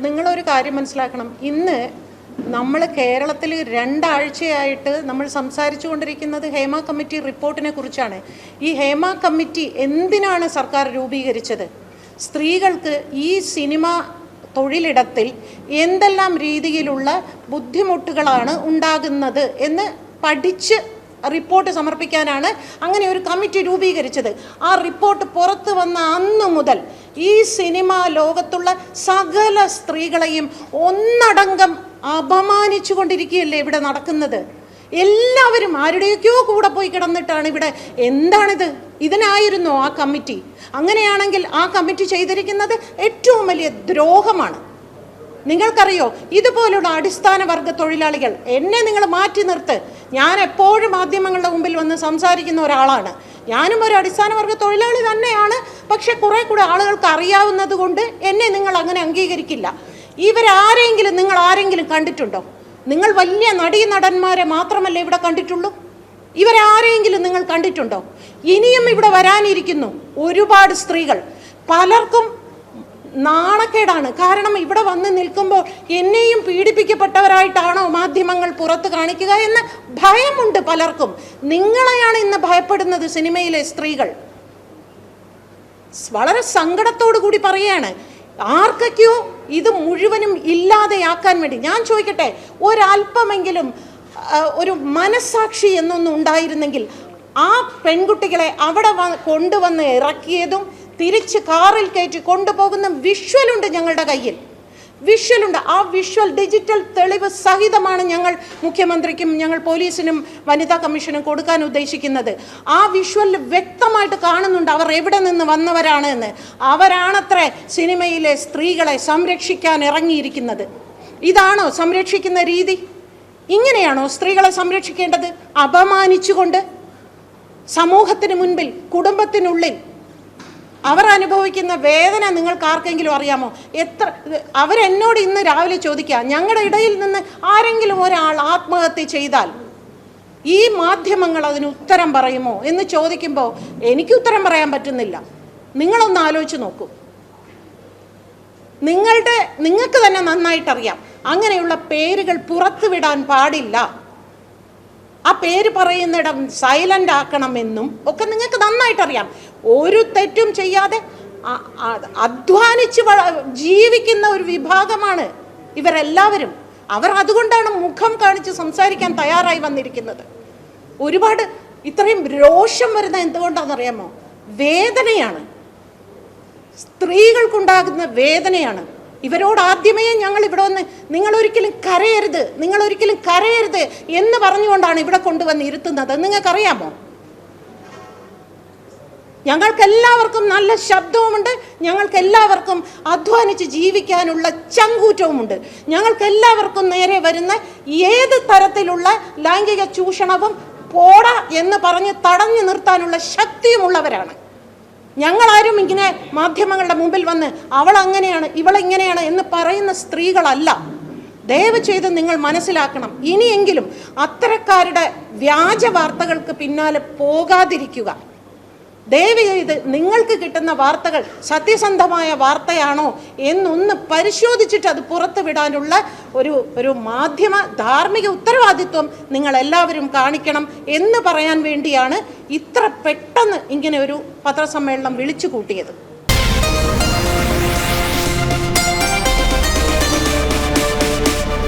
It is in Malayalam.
നിങ്ങളൊരു കാര്യം മനസ്സിലാക്കണം. ഇന്ന് നമ്മൾ കേരളത്തിൽ 2 ആഴ്ചയായിട്ട് നമ്മൾ സംസാരിച്ചു കൊണ്ടിരിക്കുന്നത് ഹേമ കമ്മിറ്റി റിപ്പോർട്ടിനെ കുറിച്ചാണ്. ഈ ഹേമ കമ്മിറ്റി എന്തിനാണ് സർക്കാർ രൂപീകരിച്ചത്? സ്ത്രീകൾക്ക് ഈ സിനിമ തൊഴിലിടത്തിൽ എന്തെല്ലാം രീതിയിലുള്ള ബുദ്ധിമുട്ടുകളാണ് ഉണ്ടാകുന്നത് എന്ന് പഠിച്ച് റിപ്പോർട്ട് സമർപ്പിക്കാനാണ് അങ്ങനെ ഒരു കമ്മിറ്റി രൂപീകരിച്ചത്. ആ റിപ്പോർട്ട് പുറത്തു വന്ന അന്നു മുതൽ ഈ സിനിമ ലോകത്തുള്ള സകല സ്ത്രീകളെയും ഒന്നടങ്കം അപമാനിച്ചു കൊണ്ടിരിക്കുകയല്ലേ ഇവിടെ നടക്കുന്നത്. എല്ലാവരും ആരുടെയൊക്കെയോ കൂടെ പോയി കിടന്നിട്ടാണ് ഇവിടെ. എന്താണിത്? ഇതിനായിരുന്നു ആ കമ്മിറ്റി? അങ്ങനെയാണെങ്കിൽ ആ കമ്മിറ്റി ചെയ്തിരിക്കുന്നത് ഏറ്റവും വലിയ ദ്രോഹമാണ്. നിങ്ങൾക്കറിയോ, ഇതുപോലുള്ള അടിസ്ഥാന വർഗ തൊഴിലാളികൾ, എന്നെ നിങ്ങൾ മാറ്റി നിർത്ത്. ഞാൻ എപ്പോഴും മാധ്യമങ്ങളുടെ മുമ്പിൽ വന്ന് സംസാരിക്കുന്ന ഒരാളാണ്. ഞാനും ഒരു അടിസ്ഥാന വർഗ തൊഴിലാളി തന്നെയാണ്. പക്ഷെ കുറെ കൂടെ ആളുകൾക്ക് അറിയാവുന്നത് കൊണ്ട് എന്നെ നിങ്ങൾ അങ്ങനെ അംഗീകരിക്കില്ല. ഇവരാരെങ്കിലും നിങ്ങൾ ആരെങ്കിലും കണ്ടിട്ടുണ്ടോ? നിങ്ങൾ വലിയ നടീനടന്മാരെ മാത്രമല്ലേ ഇവിടെ കണ്ടിട്ടുള്ളൂ. ഇവരാരെങ്കിലും നിങ്ങൾ കണ്ടിട്ടുണ്ടോ? ഇനിയും ഇവിടെ വരാനിരിക്കുന്നു ഒരുപാട് സ്ത്രീകൾ. പലർക്കും നാണക്കേടാണ്. കാരണം ഇവിടെ വന്ന് നിൽക്കുമ്പോൾ എന്നെയും പീഡിപ്പിക്കപ്പെട്ടവരായിട്ടാണോ മാധ്യമങ്ങൾ പുറത്ത് കാണിക്കുക എന്ന ഭയമുണ്ട് പലർക്കും. നിങ്ങളെയാണ് ഇന്ന് ഭയപ്പെടുന്നത് സിനിമയിലെ സ്ത്രീകൾ. വളരെ സങ്കടത്തോടു കൂടി പറയുകയാണ്. ആർക്കൊക്കെയോ ഇത് മുഴുവനും ഇല്ലാതെയാക്കാൻ വേണ്ടി. ഞാൻ ചോദിക്കട്ടെ, ഒരല്പമെങ്കിലും ഒരു മനസാക്ഷി എന്നൊന്നും ഉണ്ടായിരുന്നെങ്കിൽ ആ പെൺകുട്ടികളെ അവിടെ കൊണ്ടുവന്ന് ഇറക്കിയതും തിരിച്ച് കാറിൽ കയറ്റി കൊണ്ടുപോകുന്ന വിഷ്വലുണ്ട് ഞങ്ങളുടെ കയ്യിൽ. വിഷ്വലുണ്ട്. ആ വിഷ്വൽ ഡിജിറ്റൽ തെളിവ് സഹിതമാണ് ഞങ്ങൾ മുഖ്യമന്ത്രിക്കും ഞങ്ങൾ പോലീസിനും വനിതാ കമ്മീഷനും കൊടുക്കാൻ ഉദ്ദേശിക്കുന്നത്. ആ വിഷ്വലിൽ വ്യക്തമായിട്ട് കാണുന്നുണ്ട് അവർ എവിടെ നിന്ന് വന്നവരാണ് എന്ന്. അവരാണത്രേ സിനിമയിലെ സ്ത്രീകളെ സംരക്ഷിക്കാൻ ഇറങ്ങിയിരിക്കുന്നത്. ഇതാണോ സംരക്ഷിക്കുന്ന രീതി? ഇങ്ങനെയാണോ സ്ത്രീകളെ സംരക്ഷിക്കേണ്ടത്? അപമാനിച്ചുകൊണ്ട് സമൂഹത്തിന് മുൻപിൽ, കുടുംബത്തിനുള്ളിൽ അവർ അനുഭവിക്കുന്ന വേദന നിങ്ങൾക്ക് ആർക്കെങ്കിലും അറിയാമോ? അവരെന്നോട് ഇന്ന് രാവിലെ ചോദിക്കുക, ഞങ്ങളുടെ ഇടയിൽ നിന്ന് ആരെങ്കിലും ഒരാൾ ആത്മഹത്യ ചെയ്താൽ ഈ മാധ്യമങ്ങൾ അതിന് ഉത്തരം പറയുമോ എന്ന് ചോദിക്കുമ്പോൾ എനിക്ക് ഉത്തരം പറയാൻ പറ്റുന്നില്ല. നിങ്ങളൊന്ന് ആലോചിച്ച് നോക്കൂ. നിങ്ങൾക്ക് തന്നെ നന്നായിട്ടറിയാം അങ്ങനെയുള്ള പേരുകൾ പുറത്തുവിടാൻ പാടില്ല. ആ പേര് പറയുന്നിടം സൈലന്റ് ആക്കണമെന്നും ഒക്കെ നിങ്ങൾക്ക് നന്നായിട്ടറിയാം. ഒരു തെറ്റും ചെയ്യാതെ അധ്വാനിച്ച് ജീവിക്കുന്ന ഒരു വിഭാഗമാണ് ഇവരെല്ലാവരും. അവർ അതുകൊണ്ടാണ് മുഖം കാണിച്ച് സംസാരിക്കാൻ തയ്യാറായി വന്നിരിക്കുന്നത്. ഒരുപാട് ഇത്രയും രോഷം വരുന്ന എന്തുകൊണ്ടാണെന്നറിയാമോ? വേദനയാണ്, സ്ത്രീകൾക്കുണ്ടാകുന്ന വേദനയാണ്. ഇവരോട് ആദ്യമേ ഞങ്ങൾ ഇവിടെ വന്ന് നിങ്ങളൊരിക്കലും കരയരുത് എന്ന് പറഞ്ഞുകൊണ്ടാണ് ഇവിടെ കൊണ്ടുവന്ന് ഇരുത്തുന്നത്. നിങ്ങൾക്കറിയാമോ? ഞങ്ങൾക്കെല്ലാവർക്കും നല്ല ശബ്ദവുമുണ്ട്, ഞങ്ങൾക്കെല്ലാവർക്കും അധ്വാനിച്ച് ജീവിക്കാനുള്ള ചങ്കൂറ്റവുമുണ്ട്. ഞങ്ങൾക്കെല്ലാവർക്കും നേരെ വരുന്ന ഏത് തരത്തിലുള്ള ലൈംഗിക ചൂഷണവും പോടാ എന്ന് പറഞ്ഞ് തടഞ്ഞു നിർത്താനുള്ള ശക്തിയുമുള്ളവരാണ്. ഞങ്ങളാരും ഇങ്ങനെ മാധ്യമങ്ങളുടെ മുമ്പിൽ വന്ന് അവൾ അങ്ങനെയാണ് ഇവളിങ്ങനെയാണ് എന്ന് പറയുന്ന സ്ത്രീകളല്ല. ദയവ് ചെയ്ത് നിങ്ങൾ മനസ്സിലാക്കണം. ഇനിയെങ്കിലും അത്തരക്കാരുടെ വ്യാജ വാർത്തകൾക്ക് പിന്നാലെ പോകാതിരിക്കുക. ദയവ് ചെയ്ത് നിങ്ങൾക്ക് കിട്ടുന്ന വാർത്തകൾ സത്യസന്ധമായ വാർത്തയാണോ എന്നൊന്ന് പരിശോധിച്ചിട്ട് അത് പുറത്തു വിടാനുള്ള ഒരു മാധ്യമ ധാർമ്മിക ഉത്തരവാദിത്വം നിങ്ങൾ എല്ലാവരും കാണിക്കണം എന്ന് പറയാൻ വേണ്ടിയാണ് ഇത്ര പെട്ടെന്ന് ഇങ്ങനെ ഒരു പത്രസമ്മേളനം വിളിച്ചു കൂട്ടിയത്.